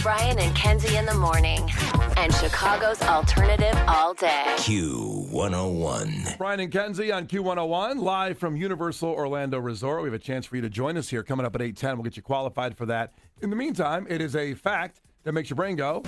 Brian and Kenzie in the morning. And Chicago's alternative all day. Q101. Brian and Kenzie on Q101, live from Universal Orlando Resort. We have a chance for you to join us here coming up at 8:10. We'll get you qualified for that. In the meantime, it is a fact that makes your brain go.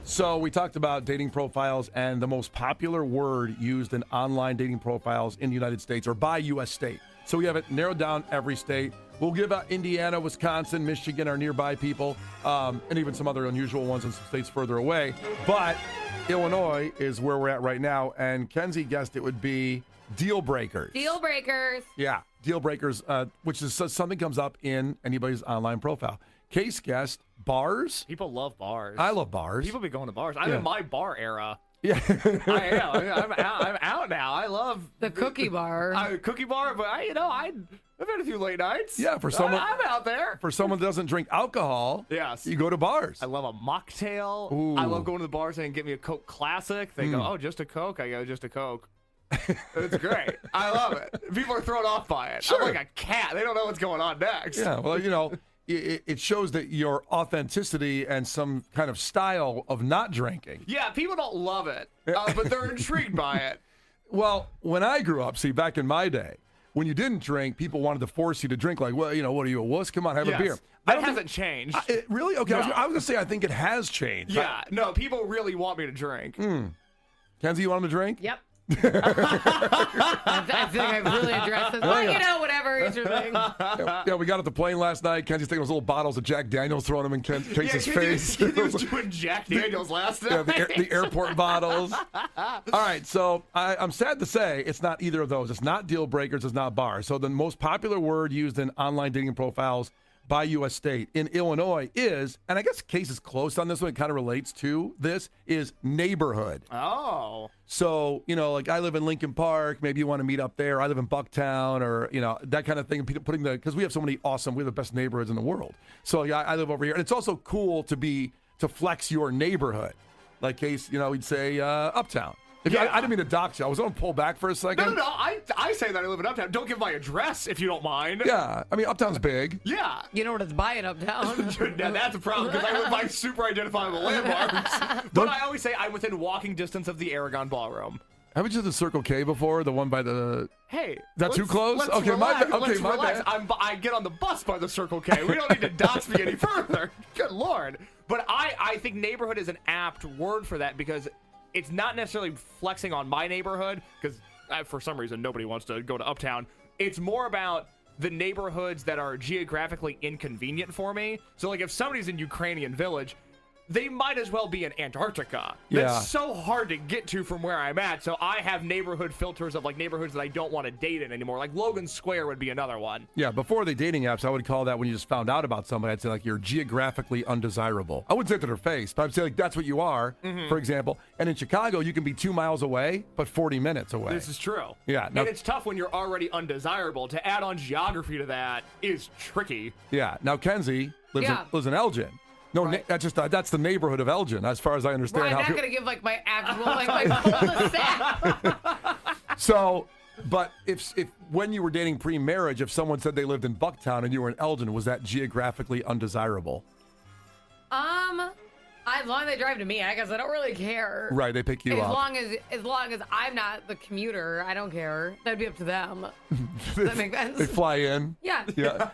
So we talked about dating profiles and the most popular word used in online dating profiles in the United States or by U.S. state. So we have it narrowed down every state. We'll give out Indiana, Wisconsin, Michigan, our nearby people, and even some other unusual ones in some states further away. But Illinois is where we're at right now, and Kenzie guessed it would be deal breakers. Deal breakers. Yeah, deal breakers, which is something comes up in anybody's online profile. Case guessed bars. People love bars. I love bars. People be going to bars. I'm in my bar era. Yeah. I am. I'm out now. I love The cookie bar. cookie bar, but I've had a few late nights. Yeah, for someone I'm out there. For someone that doesn't drink alcohol, Yes. you go to bars. I love a mocktail. Ooh. I love going to the bars and get me a Coke Classic. They go, oh, just a Coke? I go, just a Coke. It's great. I love it. People are thrown off by it. Sure. I'm like a cat. They don't know what's going on next. Yeah, well, it shows that your authenticity and some kind of style of not drinking. Yeah, people don't love it, but they're intrigued by it. Well, when I grew up, back in my day, when you didn't drink, people wanted to force you to drink. Like, well, what are you, a wuss? Come on, have a beer. That hasn't changed. Really? Okay, No. I was going to say I think it has changed. Yeah, no, people really want me to drink. Kenzie, you want him to drink? Yep. I feel like I've really addressed this. Well, whatever. It's your thing. Yeah, we got off the plane last night. Kenzie's taking those little bottles of Jack Daniels, throwing them in Case's face. He was doing Jack Daniels last night. Yeah, the airport bottles. All right, so I'm sad to say it's not either of those. It's not deal breakers. It's not bars. So the most popular word used in online dating profiles by U.S. state in Illinois is, and I guess Case is close on this one, it kind of relates to this, is neighborhood. Oh. So, like I live in Lincoln Park, maybe you want to meet up there. I live in Bucktown or, that kind of thing. Because we have so many we have the best neighborhoods in the world. So, yeah, I live over here. And it's also cool to flex your neighborhood. Like Case, he'd say Uptown. I didn't mean to dox you. I was going to pull back for a second. No. I say that I live in Uptown. Don't give my address if you don't mind. Yeah. I mean, Uptown's big. Yeah. You know what it's buying Uptown. Now that's a problem because I live by super identifiable landmarks. But I always say I'm within walking distance of the Aragon Ballroom. Haven't you done the Circle K before? The one by the... Hey. Is that too close? Let's Okay, relax. my Relax. bad. I get on the bus by the Circle K. We don't need to dox me any further. Good Lord. But I think neighborhood is an apt word for that because it's not necessarily flexing on my neighborhood because for some reason nobody wants to go to Uptown. It's more about the neighborhoods that are geographically inconvenient for me. So like if somebody's in Ukrainian Village, they might as well be in Antarctica. Yeah. That's so hard to get to from where I'm at. So I have neighborhood filters of like neighborhoods that I don't want to date in anymore. Like Logan Square would be another one. Yeah, before the dating apps, I would call that when you just found out about somebody, I'd say like you're geographically undesirable. I wouldn't say it to their face, but I'd say like that's what you are, for example. And in Chicago, you can be 2 miles away, but 40 minutes away. This is true. Yeah. And it's tough when you're already undesirable. To add on geography to that is tricky. Yeah. Now, Kenzie lives in Elgin. No, Right. that's the neighborhood of Elgin, as far as I understand. I'm not going to give like my actual my cul-de-sac. So, but if when you were dating pre-marriage, if someone said they lived in Bucktown and you were in Elgin, was that geographically undesirable? As long as they drive to me, I guess I don't really care. Right, they pick you up. As long as I'm not the commuter, I don't care. That'd be up to them. Does that make sense? They fly in. Yeah. Yeah.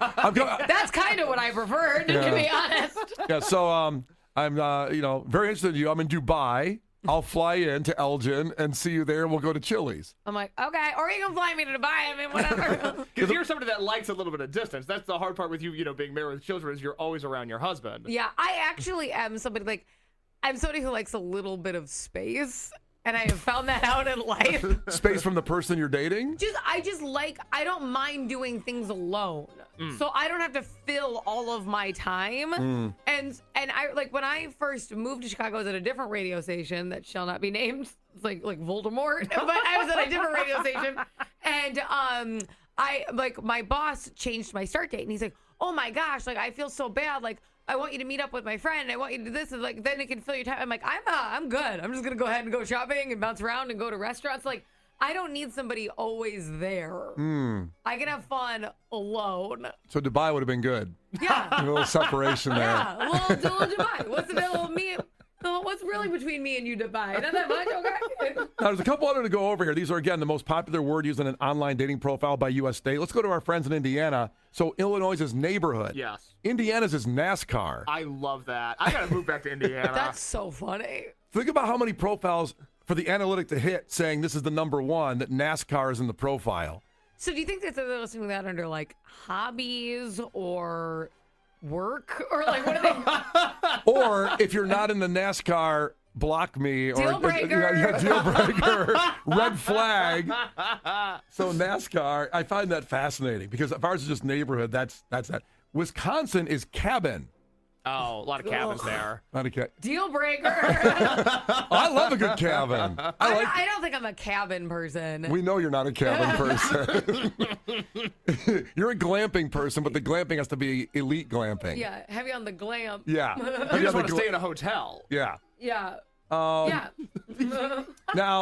That's kind of what I preferred, to be honest. Yeah. So I'm very interested in you. I'm in Dubai. I'll fly in to Elgin and see you there. We'll go to Chili's. I'm like, okay, or you can fly me to Dubai. I mean, whatever. Because you're somebody that likes a little bit of distance. That's the hard part with you, being married with children is you're always around your husband. Yeah, I actually am somebody I'm somebody who likes a little bit of space. And I have found that out in life. Space from the person you're dating? I don't mind doing things alone. So I don't have to fill all of my time. And I when I first moved to Chicago, I was at a different radio station that shall not be named. It's like Voldemort. But I was at a different radio station. And my boss changed my start date. And he's like, oh my gosh, I feel so bad. I want you to meet up with my friend. I want you to do this. And then it can fill your time. I'm like, I'm good. I'm just going to go ahead and go shopping and bounce around and go to restaurants. I don't need somebody always there. I can have fun alone. So Dubai would have been good. Yeah. A little separation there. Yeah, a little Dubai. What's really between me and you, Dubai? Not that much, okay? Now, there's a couple other to go over here. These are, again, the most popular word used in an online dating profile by U.S. state. Let's go to our friends in Indiana. So Illinois is neighborhood. Yes. Indiana's is NASCAR. I love that. I got to move back to Indiana. That's so funny. Think about how many profiles for the analytic to hit saying this is the number one, that NASCAR is in the profile. So do you think that they're listening to that under like hobbies or work or like what are they? Or if you're not in the NASCAR, block me. Or Deal breaker. Yeah, deal breaker. Red flag. So NASCAR, I find that fascinating because if ours is just neighborhood, that's that. Wisconsin is cabin. Oh, a lot of cabins there. Not a Deal breaker. I love a good cabin. I don't think I'm a cabin person. We know you're not a cabin person. You're a glamping person, but the glamping has to be elite glamping. Yeah, heavy on the glam. Yeah. You just want to stay in a hotel. Yeah. Yeah. Now,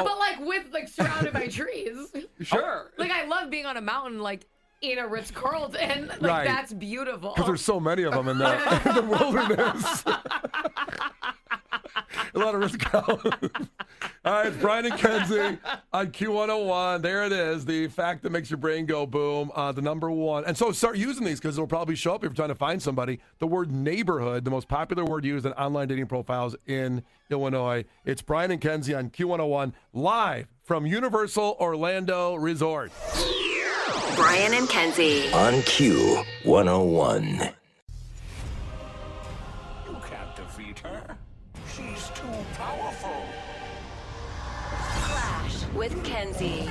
But like surrounded by trees. Sure. Like I love being on a mountain like in a Ritz-Carlton. Like Right. that's beautiful. because there's so many of them in the wilderness. A lot of risk. All right, it's Brian and Kenzie on Q101. There it is, the fact that makes your brain go boom, the number one. And so start using these because it'll probably show up if you're trying to find somebody. The word neighborhood, the most popular word used in online dating profiles in Illinois. It's Brian and Kenzie on Q101, live from Universal Orlando Resort. Brian and Kenzie. On Q101. You can't defeat her. She's too powerful. Klash with Kenzie.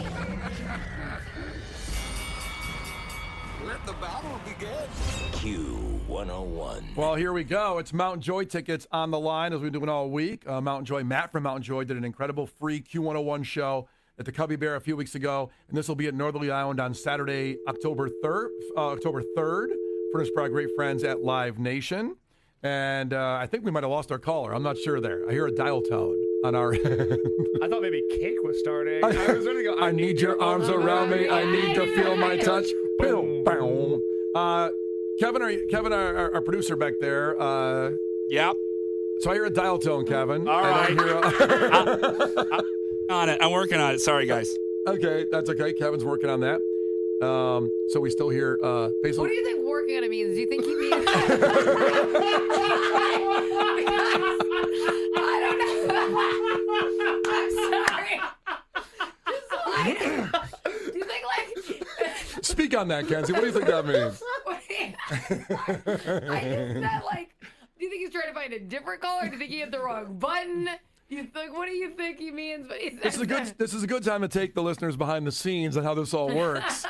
Let the battle begin. Q101. Well, here we go. It's Mountain Joy tickets on the line as we've been doing all week. Mountain Joy, Matt from Mountain Joy did an incredible free Q101 show at the Cubby Bear a few weeks ago, and this will be at Northerly Island on Saturday, October 3rd, furnished by our great friends at Live Nation. And I think we might have lost our caller. I'm not sure there. I hear a dial tone on our end. I thought maybe cake was starting. I was ready to go. I need your arms around me. I need to feel my touch. Boom, boom. Kevin, our producer back there. Yep. So I hear a dial tone, Kevin. All right. And I hear On it. I'm working on it. Sorry, guys. okay, that's okay. Kevin's working on that. So we still hear basically. What do you think working on it means? Do you think he means? I don't know. I'm sorry. Do you think like? Speak on that, Kenzie. What do you think that means? I just meant like. Do you think he's trying to find a different color? Do you think he hit the wrong button? What do you think he means? This is a good time to take the listeners behind the scenes on how this all works.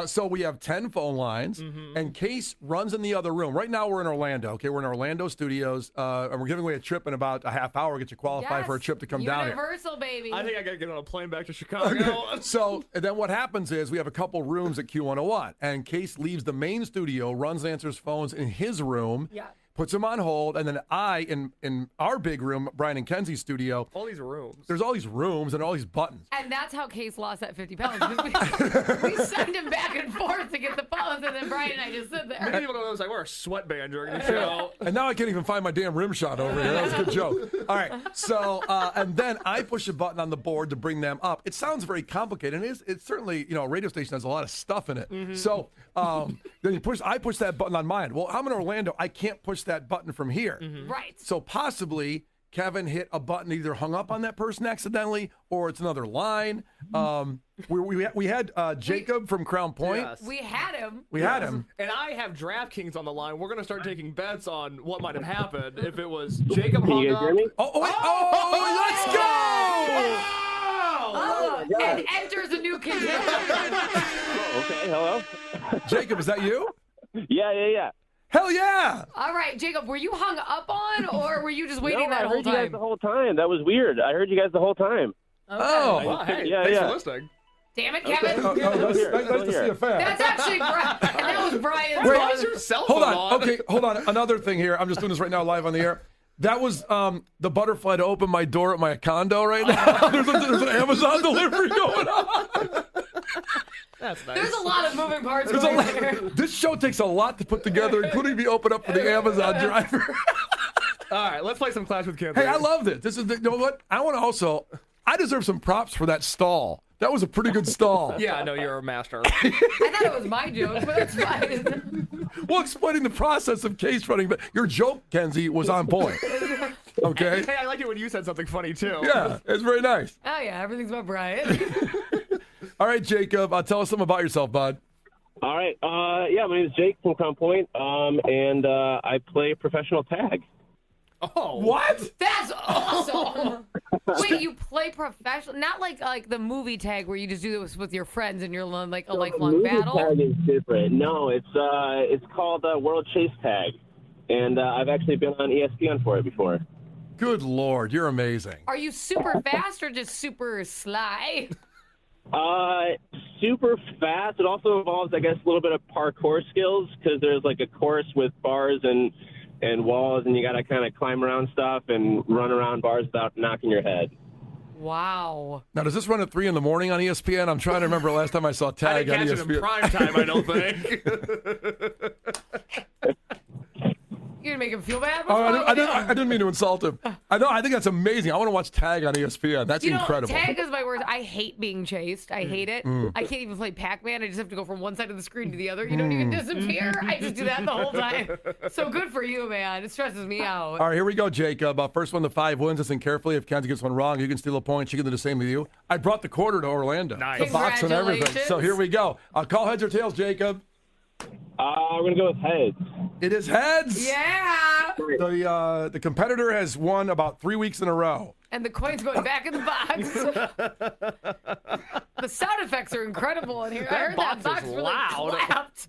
So we have 10 phone lines, and Case runs in the other room. Right now we're in Orlando. Okay, we're in Orlando studios, and we're giving away a trip in about a half hour. Get you qualified for a trip to come down here. Universal, baby. I think I got to get on a plane back to Chicago. So and then what happens is we have a couple rooms at Q101, and Case leaves the main studio, runs, answers phones in his room. Yeah. Puts them on hold, and then I, in our big room, Brian and Kenzie's studio, All these rooms. there's all these rooms and all these buttons. And that's how Case lost that 50 pounds. We send him back and forth to get the phones, and then Brian and I just sit there. Many people don't notice I wear a sweatband during the show. And now I can't even find my damn rim shot over here. That was a good joke. All right. So, and then I push a button on the board to bring them up. It sounds very complicated. And it's certainly, a radio station has a lot of stuff in it. So then I push that button on mine. Well, I'm in Orlando. I can't push that button from here. Right. So possibly Kevin hit a button, either hung up on that person accidentally, or it's another line. We had Jacob from Crown Point. Yes. We had him. We had him. And I have DraftKings on the line. We're going to start taking bets on what might have happened if it was Jacob Can hung you guys up. hear me? Let's go! And enters a new contender. Okay, hello? Jacob, is that you? Yeah. Hell yeah! All right, Jacob, were you hung up on, or were you just waiting No, that I whole heard you guys time? the whole time. That was weird. I heard you guys the whole time. Oh. Wow, hey, Yeah, thanks yeah. for listening. Damn it, Kevin. Nice to see a fan. That's actually that was Brian's Why fault. is your cell Hold phone on. Okay, hold on. Another thing here. I'm just doing this right now live on the air. That was the butterfly to open my door at my condo right now. There's an Amazon delivery going on. That's nice. There's a lot of moving parts There's going a here. lot, this show takes a lot to put together, including me open up for the Amazon driver. All right, let's play some Clash with Kenzie. Hey, I loved it. This is you know what? I deserve some props for that stall. That was a pretty good stall. Yeah, no, you're a master. I thought it was my joke, but that's fine. Well, explaining the process of case running, but your joke, Kenzie, was on point. Okay? Hey, I like it when you said something funny, too. Yeah, it's very nice. Oh, yeah, everything's about Brian. All right, Jacob, tell us something about yourself, bud. All right. Yeah, my name is Jake from Crown Point, and I play professional tag. Oh. What? That's awesome. Wait, you play professional? Not like the movie tag where you just do this with your friends and you're like a lifelong Movie battle? Tag is different. No, it's called World Chase Tag, and I've actually been on ESPN for it before. Good Lord, you're amazing. Are you super fast or just super sly? Super fast. It also involves, I guess, a little bit of parkour skills because there's like a course with bars and walls, and you got to kind of climb around stuff and run around bars without knocking your head. Wow. Now, does this run at 3 in the morning on ESPN? I'm trying to remember last time I saw I Tag didn't on catch it in ESPN. prime time, I don't think. You're going to make him feel bad? Oh, I didn't mean to insult him. I think that's amazing. I want to watch Tag on ESPN. That's incredible. Tag is my worst. I hate being chased. I hate it. I can't even play Pac-Man. I just have to go from one side of the screen to the other. You don't even disappear. I just do that the whole time. So good for you, man. It stresses me out. All right, here we go, Jacob. First one to 5 wins. Listen carefully. If Kenzie gets one wrong, you can steal a point. She can do the same with you. I brought the quarter to Orlando. Nice. The box and everything. Congratulations. So here we go. Call heads or tails, Jacob. We're going to go with heads. It is heads. Yeah. The competitor has won about 3 weeks in a row. And the coin's going back in the box. The sound effects are incredible in here. I heard that box is really loud. clapped.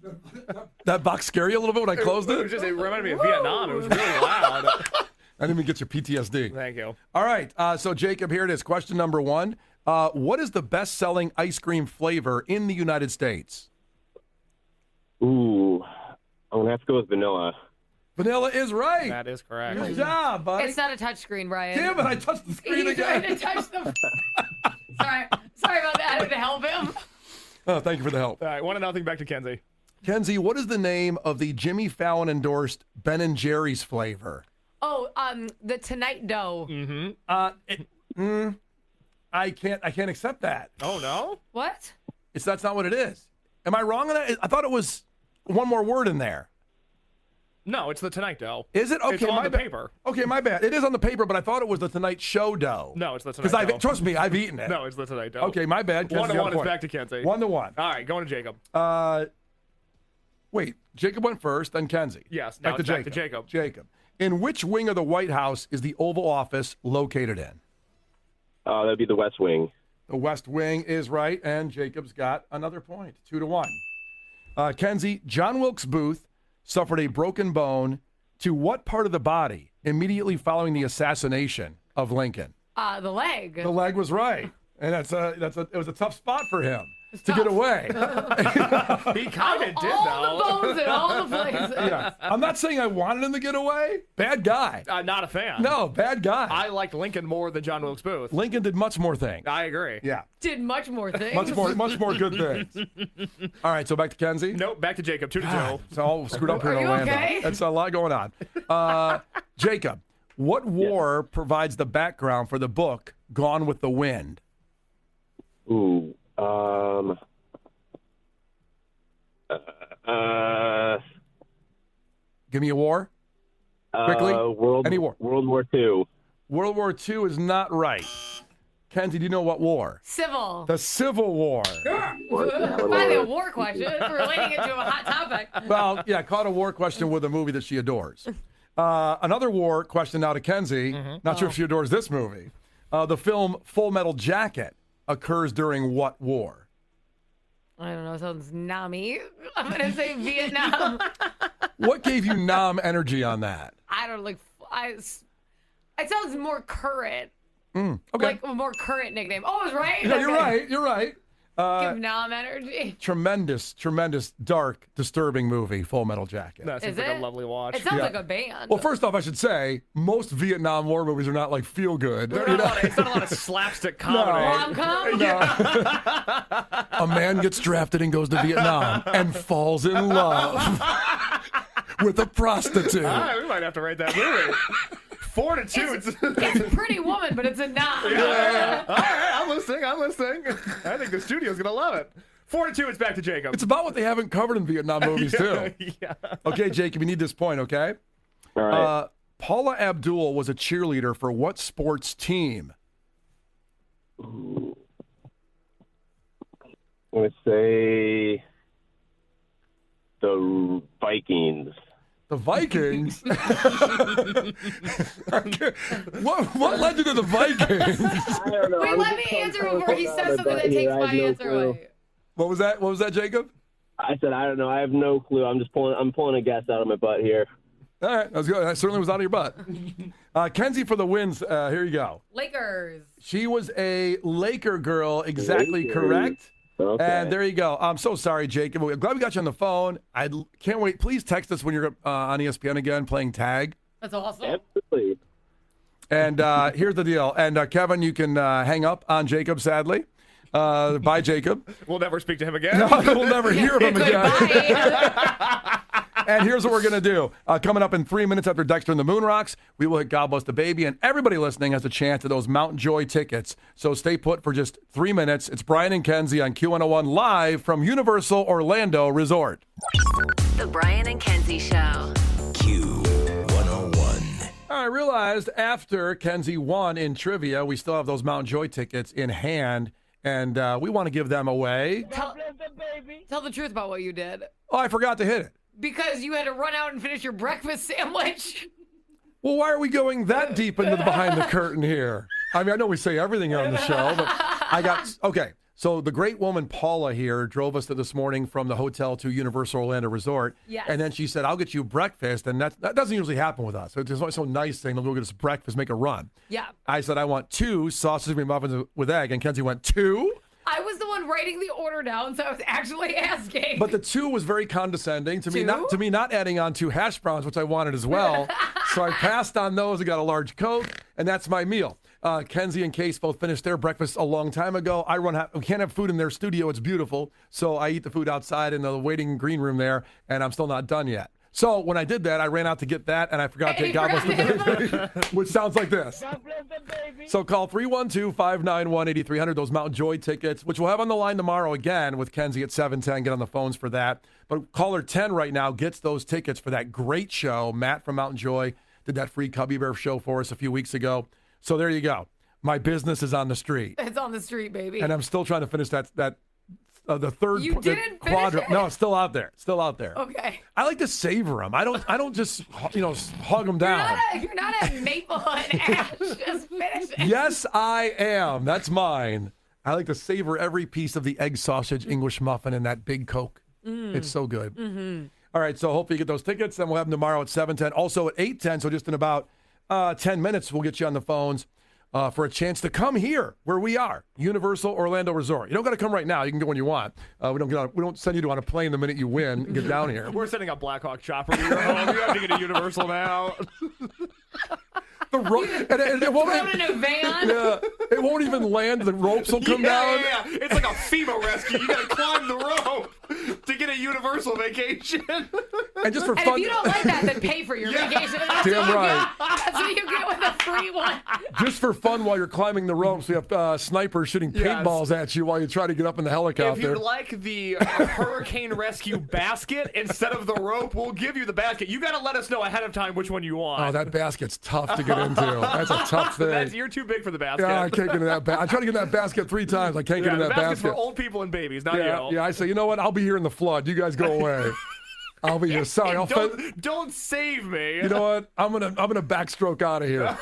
That box scare you a little bit when I closed it? It reminded me of Vietnam. It was really loud. I didn't even get your PTSD. Thank you. All right, so Jacob, here it is. Question number 1. What is the best-selling ice cream flavor in the United States? Ooh, I'm going to have to go with vanilla. Vanilla is right. That is correct. Good job, buddy. It's not a touch screen, Brian. Damn it, I touched the screen He's trying again. to touch the... Sorry about that. I had to help him. Oh, thank you for the help. All right, 1-0 back to Kenzie. Kenzie, what is the name of the Jimmy Fallon-endorsed Ben & Jerry's flavor? Oh, the Tonight Dough. I can't accept that. Oh, no? What? That's not what it is. Am I wrong on that? I thought it was one more word in there. No, it's the Tonight Dough. Is it? Okay, It's on my the bad. paper. Okay, my bad. It is on the paper, but I thought it was the Tonight Show dough. No, it's the Tonight Dough. Because trust me, I've eaten it. No, it's the Tonight Dough. Okay, my bad. Kenzie's got a 1-1 is point. back to Kenzie. 1-1. All right, going to Jacob. Wait, Jacob went first, then Kenzie. Yes, now it's back to Jacob. Jacob. In which wing of the White House is the Oval Office located in? That'd be the West Wing. The West Wing is right, and Jacob's got another point. 2-1. Kenzie, John Wilkes Booth suffered a broken bone to what part of the body immediately following the assassination of Lincoln? The leg. The leg was right, and it was a tough spot for him to get away. He kind of did, all though. the bones in all the places. Yeah. I'm not saying I wanted him to get away. Bad guy. Not a fan. No, bad guy. I liked Lincoln more than John Wilkes Booth. Lincoln did much more things. I agree. Yeah, Did much more things. much more good things. All right, so back to Kenzie. Nope, back to Jacob. 2-2. It's all screwed up here in Are you Orlando. okay? That's a lot going on. Jacob, what war provides the background for the book Gone with the Wind? Ooh, Give me a war. Quickly. Any war. World War II. World War II is not right. Kenzie, do you know what war? Civil. The Civil War. Finally, a war question. Relating it to a hot topic. Well, yeah, caught a war question with a movie that she adores. Another war question now to Kenzie. Not sure if she adores this movie. The film Full Metal Jacket occurs during what war? I don't know. Sounds NAMI. I'm gonna say Vietnam. What gave you Nam energy on that? I don't like. It sounds more current. Okay. Like a more current nickname. Oh, I was right. Yeah, you're Okay. right. You're right. Give Nam energy. Tremendous, dark, disturbing movie, Full Metal Jacket. That seems like a lovely watch. It sounds like a band. Well, first off, I should say, most Vietnam War movies are not like feel good. It's not a lot of slapstick comedy. Rom-com? A man gets drafted and goes to Vietnam and falls in love with a prostitute. All right, we might have to write that movie. 4-2. It's Pretty Woman, but it's a Nam. All right, I'm listening. I think the studio's going to love it. 4-2, it's back to Jacob. It's about what they haven't covered in Vietnam movies, too. Yeah. Okay, Jacob, you need this point, okay? All right. Paula Abdul was a cheerleader for what sports team? I'm going to say the Vikings. The Vikings? Okay. What led you to the Vikings? I don't know. Wait, let me answer before he says something that takes my answer away. What was that, Jacob? I said I don't know. I have no clue. I'm pulling a guess out of my butt here. All right, that was good. That certainly was out of your butt. Kenzie for the wins. Here you go. Lakers. She was a Laker girl, exactly Lakers. Correct. Okay. And there you go. I'm so sorry, Jacob. I'm glad we got you on the phone. I can't wait. Please text us when you're on ESPN again playing tag. That's awesome. Absolutely. And here's the deal. And Kevin, you can hang up on Jacob, sadly. Bye, Jacob. We'll never speak to him again. We'll never hear of him again. Goodbye. And here's what we're going to do. Coming up in 3 minutes after Dexter and the Moon Rocks, we will hit God Bless the Baby, and everybody listening has a chance at those Mount Joy tickets. So stay put for just 3 minutes. It's Brian and Kenzie on Q101 live from Universal Orlando Resort. The Brian and Kenzie Show. Q101. I realized after Kenzie won in trivia, we still have those Mount Joy tickets in hand, and we want to give them away. Tell the truth about what you did. Oh, I forgot to hit it. Because you had to run out and finish your breakfast sandwich. Well, why are we going that deep into the behind the curtain here? I mean, I know we say everything on the show, but okay. So the great woman Paula here drove us this morning from the hotel to Universal Orlando Resort. Yes. And then she said, I'll get you breakfast. And that doesn't usually happen with us. It's always so nice saying, we'll go get us breakfast, make a run. Yeah. I said, I want 2 sausage McMuffins with egg. And Kenzie went, 2? I was the one writing the order down, so I was actually asking. But the 2 was very condescending to me. Not adding on 2 hash browns, which I wanted as well. So I passed on those and got a large Coke, and that's my meal. Kenzie and Case both finished their breakfast a long time ago. We can't have food in their studio. It's beautiful. So I eat the food outside in the waiting green room there, and I'm still not done yet. So when I did that, I ran out to get that, and I forgot to take God Bless the Baby, which sounds like this. God bless the baby. So call 312-591-8300, those Mount Joy tickets, which we'll have on the line tomorrow again with Kenzie at 7:10. Get on the phones for that. But caller 10 right now gets those tickets for that great show. Matt from Mountain Joy did that free Cubby Bear show for us a few weeks ago. So there you go. My business is on the street. It's on the street, baby. And I'm still trying to finish the third You didn't finish quadrant. it? No, it's still out there. Okay. I like to savor them. I don't just hog them down. You're not a Maplewood Ash. Just finish it. Yes, I am. That's mine. I like to savor every piece of the egg sausage English muffin and that big Coke. It's so good. Mm-hmm. All right, so hopefully you get those tickets, and we'll have them tomorrow at 7:10. Also at 8:10, so just in about 10 minutes, we'll get you on the phones for a chance to come here where we are, Universal Orlando Resort. You don't got to come right now. You can go when you want. We don't send you on a plane the minute you win and get down here. We're sending a Blackhawk chopper to your home. You have to get to Universal now. It won't Thrown in a van. Yeah, it won't even land. The ropes will come down. Yeah. It's like a FEMA rescue. You got to climb the rope to get a Universal vacation. And just for And fun. if you don't like that, then pay for your vacation. That's Damn what you right. get. That's what you get with the free one. Just for fun while you're climbing the ropes, we have snipers shooting paintballs at you while you try to get up in the helicopter. If you'd like the hurricane rescue basket instead of the rope, we'll give you the basket. You got to let us know ahead of time which one you want. Oh, that basket's tough to get into. That's a tough thing. You're too big for the basket. Yeah, I can't get in that basket. I tried to get in that basket 3 times. I can't get in the that basket's basket. for old people and babies, not you. Yeah, I say, you know what? I'll be here in the flood. You guys go away. I'll be here. Sorry, Don't save me. You know what? I'm gonna backstroke out of here.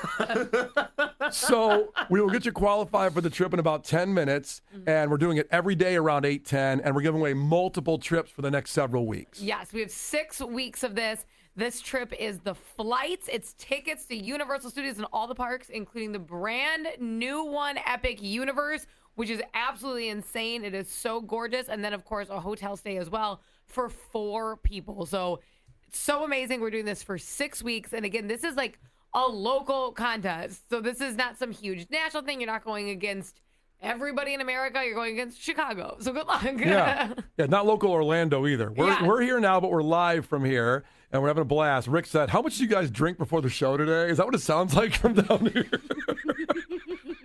So we will get you qualified for the trip in about 10 minutes, and we're doing it every day around 8:10, and we're giving away multiple trips for the next several weeks. Yes, we have 6 weeks of this. This trip is the flights. It's tickets to Universal Studios and all the parks, including the brand new one, Epic Universe, which is absolutely insane. It is so gorgeous. And then, of course, a hotel stay as well for 4 people. So it's so amazing. We're doing this for 6 weeks. And again, this is like a local contest. So this is not some huge national thing. You're not going against everybody in America. You're going against Chicago. So good luck. Yeah, not local Orlando either. We're here now, but we're live from here, and we're having a blast. Rick said, how much did you guys drink before the show today? Is that what it sounds like from down here?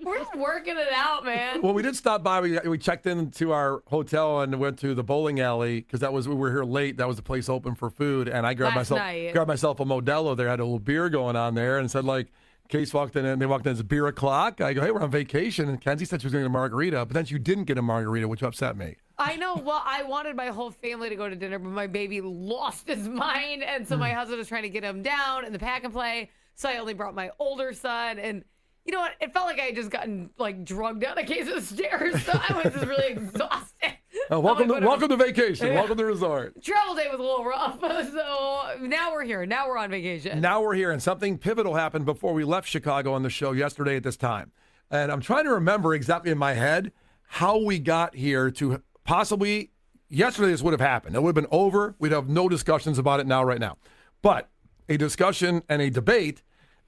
We're just working it out, man. Well, we did stop by. We checked into our hotel and went to the bowling alley because we were here late. That was the place open for food, and I grabbed myself a Modelo there. I had a little beer going on there, and said like, Case walked in, and they walked in. It's beer o'clock. I go, hey, we're on vacation, and Kenzie said she was going to get a margarita, but then you didn't get a margarita, which upset me. I know. Well, I wanted my whole family to go to dinner, but my baby lost his mind, and so my husband was trying to get him down in the pack and play. So I only brought my older son, and you know what? It felt like I had just gotten like drugged down a case of stairs, so I was just really exhausted. Welcome to vacation. Yeah. Welcome to the resort. Travel day was a little rough, so now we're here. Now we're on vacation. Now we're here, and something pivotal happened before we left Chicago on the show yesterday at this time. And I'm trying to remember exactly in my head how we got here to possibly yesterday this would have happened. It would have been over. We'd have no discussions about it right now. But a discussion and a debate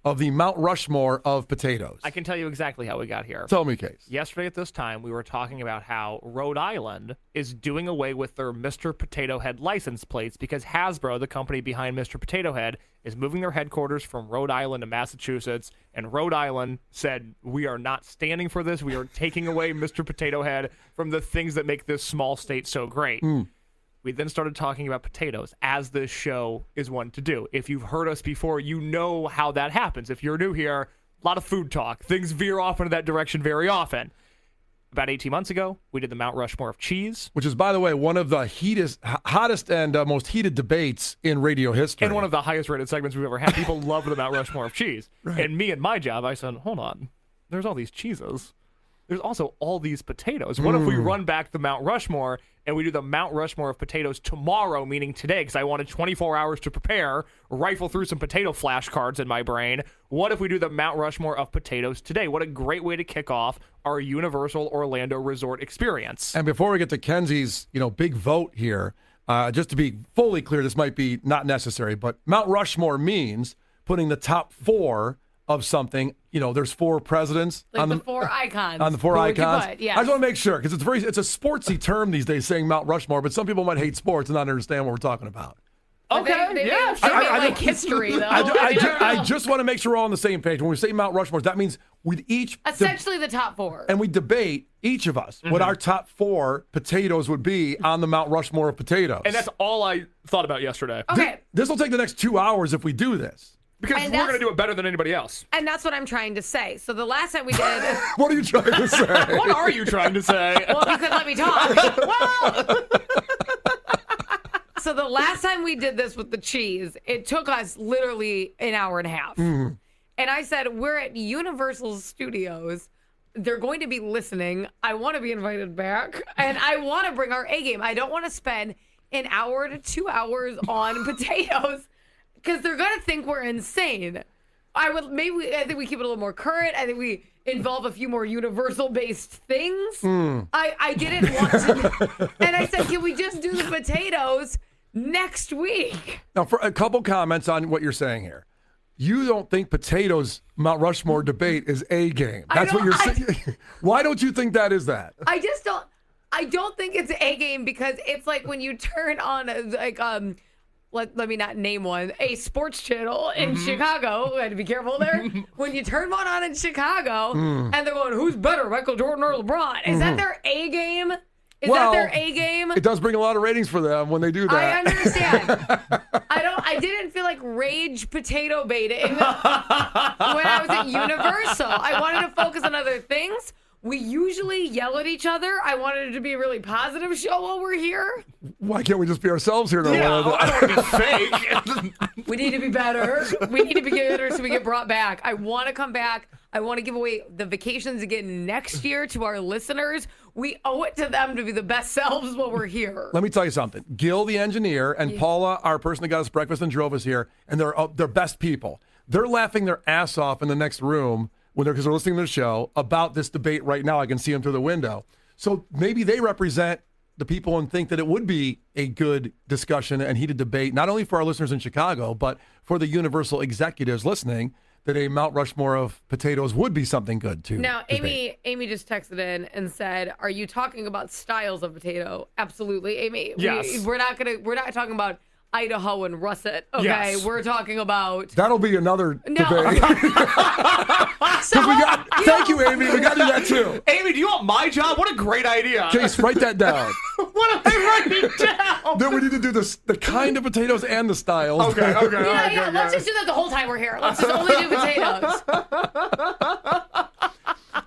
of the Mount Rushmore of potatoes. I can tell you exactly how we got here. Tell me, Case. Yesterday at this time, we were talking about how Rhode Island is doing away with their Mr. Potato Head license plates because Hasbro, the company behind Mr. Potato Head, is moving their headquarters from Rhode Island to Massachusetts. And Rhode Island said, we are not standing for this. We are taking away Mr. Potato Head from the things that make this small state so great. We then started talking about potatoes, as this show is one to do. If you've heard us before, you know how that happens. If you're new here, a lot of food talk. Things veer off into that direction very often. About 18 months ago, we did the Mount Rushmore of cheese. Which is, by the way, one of the hottest and most heated debates in radio history. And one of the highest rated segments we've ever had. People love the Mount Rushmore of cheese. Right. And me and my job, I said, hold on. There's all these cheeses. There's also all these potatoes. What if we run back the Mount Rushmore and we do the Mount Rushmore of potatoes tomorrow, meaning today, because I wanted 24 hours to prepare, rifle through some potato flashcards in my brain. What if we do the Mount Rushmore of potatoes today? What a great way to kick off our Universal Orlando Resort experience. And before we get to Kenzie's, big vote here, just to be fully clear, this might be not necessary, but Mount Rushmore means putting the top 4 of something. There's 4 presidents like on the 4 icons. On the 4 icons. Yes. I just want to make sure because it's a sportsy term these days saying Mount Rushmore, but some people might hate sports and not understand what we're talking about. Okay, yeah. I like history though. I just want to make sure we're all on the same page. When we say Mount Rushmore, that means we each essentially the top 4, and we debate each of us what our top 4 potatoes would be on the Mount Rushmore of potatoes. And that's all I thought about yesterday. Okay, this will take the next 2 hours if we do this. Because we're going to do it better than anybody else. And that's what I'm trying to say. So the last time we did... What are you trying to say? What are you trying to say? Well, you could let me talk. Well... So the last time we did this with the cheese, it took us literally an hour and a half. And I said, we're at Universal Studios. They're going to be listening. I want to be invited back. And I want to bring our A game. I don't want to spend an hour to 2 hours on potatoes. Because they're going to think we're insane. I think we keep it a little more current. I think we involve a few more universal-based things. I didn't want to. And I said, can we just do the potatoes next week? Now, for a couple comments on what you're saying here. You don't think potatoes Mount Rushmore debate is A game. That's what you're saying. Why don't you think that is that? I just don't. I don't think it's A game because it's like when you turn on let me not name one, a sports channel in Chicago. I had to be careful there. When you turn one on in Chicago and they're going, who's better, Michael Jordan or LeBron? Is that their A game? Is that their A game? It does bring a lot of ratings for them when they do that. I understand. I didn't feel like rage potato baiting when I was at Universal. I wanted to focus on other things. We usually yell at each other. I wanted it to be a really positive show while we're here. Why can't we just be ourselves here? I don't want to be fake. We need to be better. We need to be better so we get brought back. I want to come back. I want to give away the vacations again next year to our listeners. We owe it to them to be the best selves while we're here. Let me tell you something. Gil, the engineer, and Paula, our person that got us breakfast and drove us here, and they're best people. They're laughing their ass off in the next room because they're listening to the show about this debate right now. I can see them through the window. So maybe they represent the people and think that it would be a good discussion and heated debate, not only for our listeners in Chicago, but for the Universal executives listening, that a Mount Rushmore of potatoes would be something good too. Now, Amy just texted in and said, "Are you talking about styles of potato?" Absolutely, Amy. Yes. We're not talking about Idaho and russet. Okay, Yes. we're talking about. That'll be another No. debate. Thank you, Amy. We got to do that too. Amy, do you want my job? What a great idea. Case, write that down. What am I writing down? Then we need to do the kind of potatoes and the styles. Okay. Yeah. Let's just do that the whole time we're here. Let's just only do potatoes.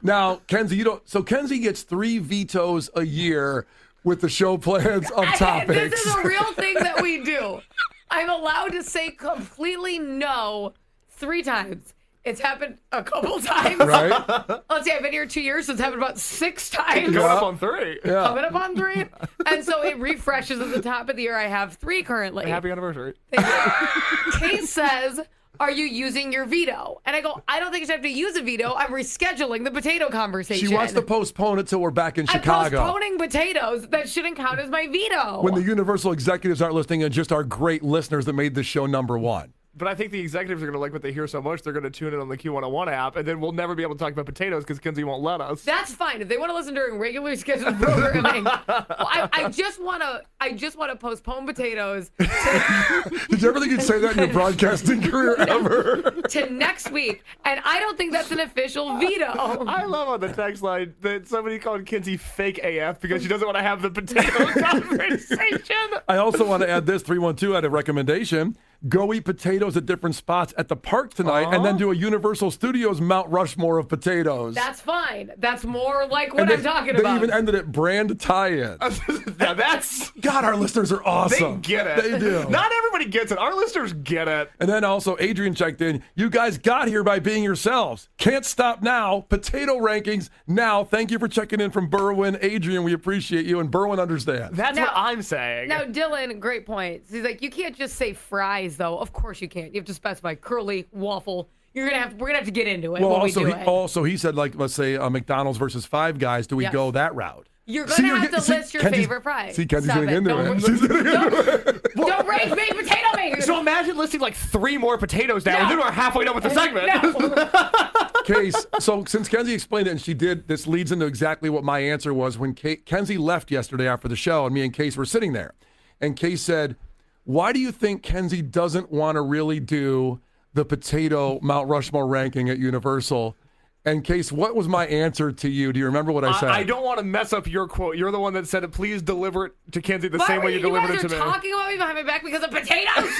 Now, Kenzie, Kenzie gets 3 vetoes a year with the show plans of topics. This is a real thing that we do. I'm allowed to say completely no 3 times. It's happened a couple times. Right? Let's see, I've been here 2 years, so it's happened about 6 times. Going up on 3. Yeah. Coming up on 3. And so it refreshes at the top of the year. I have 3 currently. Happy anniversary. Case says, "Are you using your veto?" And I go, "I don't think you should have to use a veto. I'm rescheduling the potato conversation." She wants to postpone it till we're back in I'm Chicago. postponing potatoes. That shouldn't count as my veto. When the Universal executives aren't listening and just our great listeners that made this show number 1. But I think the executives are going to like what they hear so much, they're going to tune in on the Q101 app, and then we'll never be able to talk about potatoes because Kenzie won't let us. That's fine. If they want to listen during regularly scheduled programming, I just want to postpone potatoes Did you ever think you'd say that in your broadcasting career ever? to next week. And I don't think that's an official veto. I love on the text line that somebody called Kenzie fake AF because she doesn't want to have the potato conversation. I also want to add this. 312 had a recommendation. Go eat potatoes at different spots at the park tonight and then do a Universal Studios Mount Rushmore of potatoes. That's fine. That's more like what And I'm talking they about. even ended it brand tie-in. Now that's... God, our listeners are They awesome. get it. They do. Not everybody gets it. Our listeners get it. And then also Adrian checked in. You guys got here by being yourselves. Can't stop now. Potato rankings now. Thank you for checking in from Berwyn. Adrian, we appreciate you. And Berwyn understands. That's Now- what I'm saying. Now, Dylan, great point. He's like, you can't just say fries, though. Of course you can't. You have to specify curly, waffle. We're gonna have to get into it Well, when also, we do it. he said, like, let's say McDonald's versus Five Guys. Do we Yes. go that route? You're gonna have to list your Kenzie's- favorite fries. See, Kenzie's Stop getting into Don't- it. She's getting into it. Don't rage me, potato maker. So imagine listing like 3 more potatoes down, No. and then we're halfway done with the segment. No. Case, so since Kenzie explained it, and she did, this leads into exactly what my answer was when Kenzie left yesterday after the show, and me and Case were sitting there. And Case said, why do you think Kenzie doesn't want to really do the potato Mount Rushmore ranking at Universal? And Case, what was my answer to you? Do you remember what I said? I don't want to mess up your quote. You're the one that said it. Please deliver it to Kenzie the Why same were way you delivered guys it to are me. talking about me behind my back because of potatoes?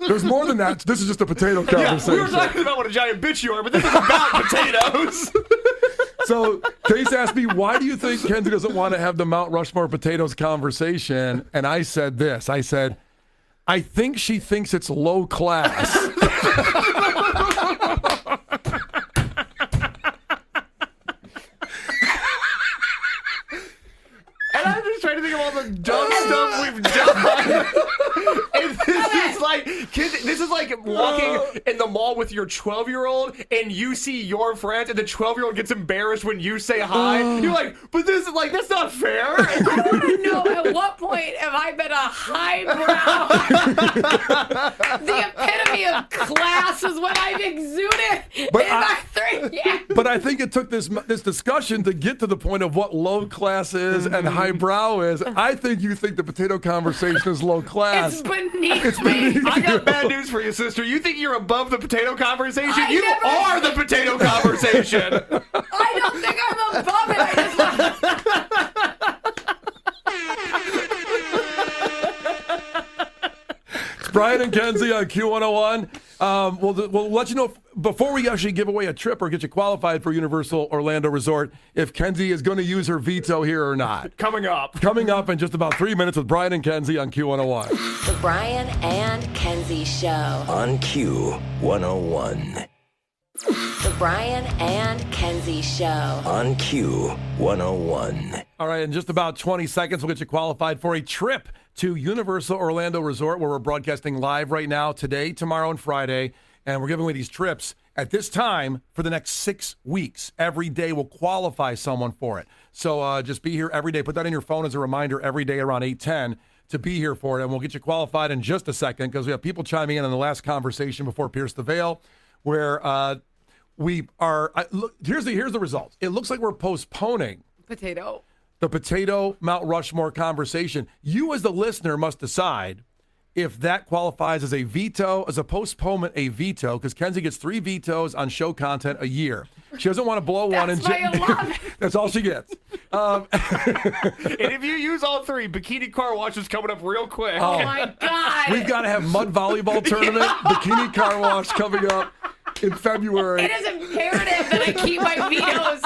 There's more than that. This is just a potato Yeah, conversation. we were talking about what a giant bitch you are, but this is about potatoes. So Case asked me, why do you think Kenzie doesn't want to have the Mount Rushmore potatoes conversation? And I said this. I said, I think she thinks it's low class. And I'm just trying to think of all the dumb stuff we've done. And this is like, this is like walking in the mall with your 12-year-old, and you see your friends, and the 12-year-old gets embarrassed when you say hi. You're like, but this is like, that's not fair. I want to know at what point have I been a highbrow? The epitome of class is what I've exuded But in my 3 years. But I think it took this discussion to get to the point of what low class is and highbrow is. I think you think the potato conversation is low class. It's beneath me. I got bad news for you, sister. You think you're above the potato conversation? I You never- are the potato conversation. I don't think I'm above it. I just It's Brian and Kenzie on Q101. We'll let you know before we actually give away a trip or get you qualified for Universal Orlando Resort if Kenzie is going to use her veto here or not. Coming up. Coming up in just about 3 minutes with Brian and Kenzie on Q101. The Brian and Kenzie Show. On Q101. The Brian and Kenzie Show. On Q101. All right, in just about 20 seconds, we'll get you qualified for a trip to Universal Orlando Resort, where we're broadcasting live right now today, tomorrow, and Friday. And we're giving away these trips At this time, for the next 6 weeks, every day will qualify someone for it. So just be here every day. Put that in your phone as a reminder every day around 8:10 to be here for it, and we'll get you qualified in just a second because we have people chiming in on the last conversation before Pierce the Veil, where we are. Look, here's the results. It looks like we're postponing the potato Mount Rushmore conversation. You as the listener must decide if that qualifies as a veto, as a postponement, a veto, because Kenzie gets 3 vetoes on show content a year. She doesn't want to blow one. That's all she gets. And if you use all 3, bikini car wash is coming up real quick. Oh my God. We've got to have mud volleyball tournament, bikini car wash coming up in February. It is imperative that I keep my vetoes.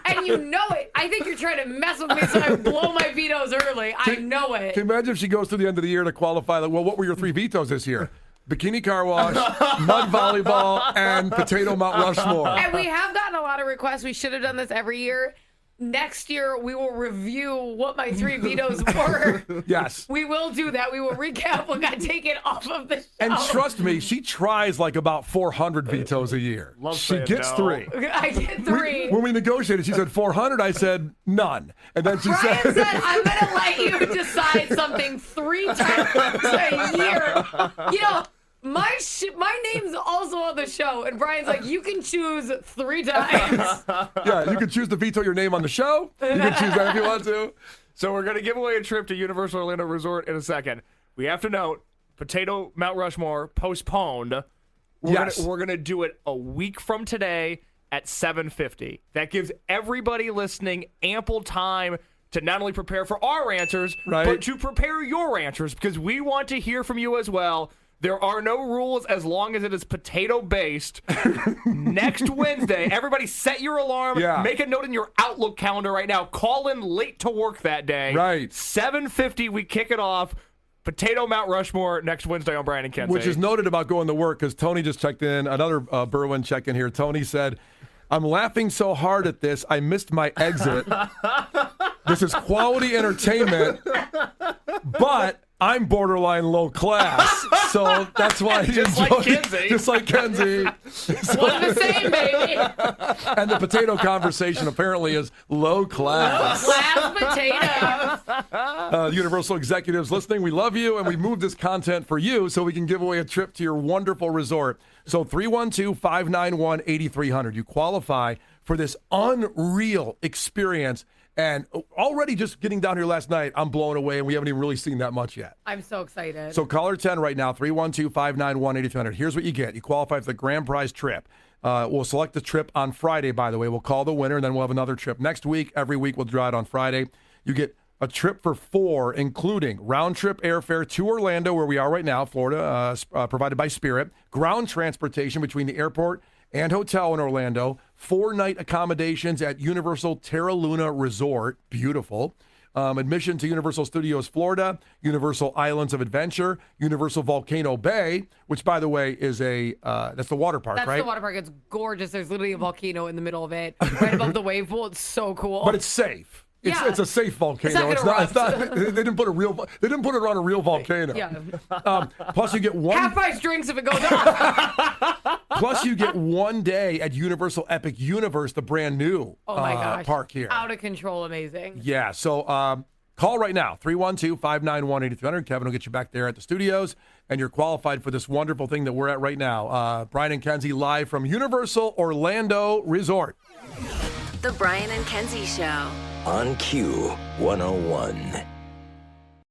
And you know it. I think you're trying to mess with me so I blow my vetoes early. I know it. Can you imagine if she goes through the end of the year to qualify? Like, well, what were your 3 vetoes this year? Bikini car wash, mud volleyball, and potato Mount Rushmore. And we have gotten a lot of requests. We should have done this every year. Next year, we will review what my 3 vetoes were. Yes. We will do that. We will recap what got taken off of the show. And trust me, she tries like about 400 vetoes a year. She gets no. 3. I did 3. When we negotiated, she said 400. I said none. And then she Brian said, I'm going to let you decide something 3 times a year. You know, my name's also on the show, and Brian's like, you can choose 3 times. yeah, you can choose to veto your name on the show. You can choose that if you want to. So we're going to give away a trip to Universal Orlando Resort in a second. We have to note, Potato Mount Rushmore postponed. We're going to do it a week from today at 7:50. That gives everybody listening ample time to not only prepare for our answers, but to prepare your answers, because we want to hear from you as well. There are no rules as long as it is potato-based. Next Wednesday, everybody set your alarm. Yeah. Make a note in your Outlook calendar right now. Call in late to work that day. Right. 7:50, we kick it off. Potato Mount Rushmore next Wednesday on Brian and Kenzie. Which is noted about going to work, because Tony just checked in. Another Berwyn check-in here. Tony said, I'm laughing so hard at this, I missed my exit. This is quality entertainment, but I'm borderline low class, so that's why he Just like Kenzie. Just like Kenzie. One the same, baby. And the potato conversation apparently is low class. Class potatoes. Universal executives listening, we love you, and we moved this content for you so we can give away a trip to your wonderful resort. So 312-591-8300. You qualify for this unreal experience. And already just getting down here last night, I'm blown away, and we haven't even really seen that much yet. I'm so excited. So caller 10 right now, 312-591-8300. Here's what you get. You qualify for the grand prize trip. We'll select the trip on Friday, by the way. We'll call the winner, and then we'll have another trip next week. Every week we'll draw it on Friday. You get a trip for 4, including round-trip airfare to Orlando, where we are right now, Florida, provided by Spirit, ground transportation between the airport and hotel in Orlando, 4-night accommodations at Universal Terra Luna Resort, beautiful, admission to Universal Studios Florida, Universal Islands of Adventure, Universal Volcano Bay, which, by the way, is that's the water park, right? That's the water park. It's gorgeous. There's literally a volcano in the middle of it, right above the wave pool. It's so cool. But it's safe. It's a safe volcano. It's not. They didn't put it on a real volcano. Yeah. Plus you get one half-price drinks if it goes off. Plus you get 1 day at Universal Epic Universe, the brand new park here. Out of control, amazing. Yeah. So call right now, 312-591-8300. Kevin will get you back there at the studios, and you're qualified for this wonderful thing that we're at right now. Brian and Kenzie live from Universal Orlando Resort. The Brian and Kenzie Show. On Q 101.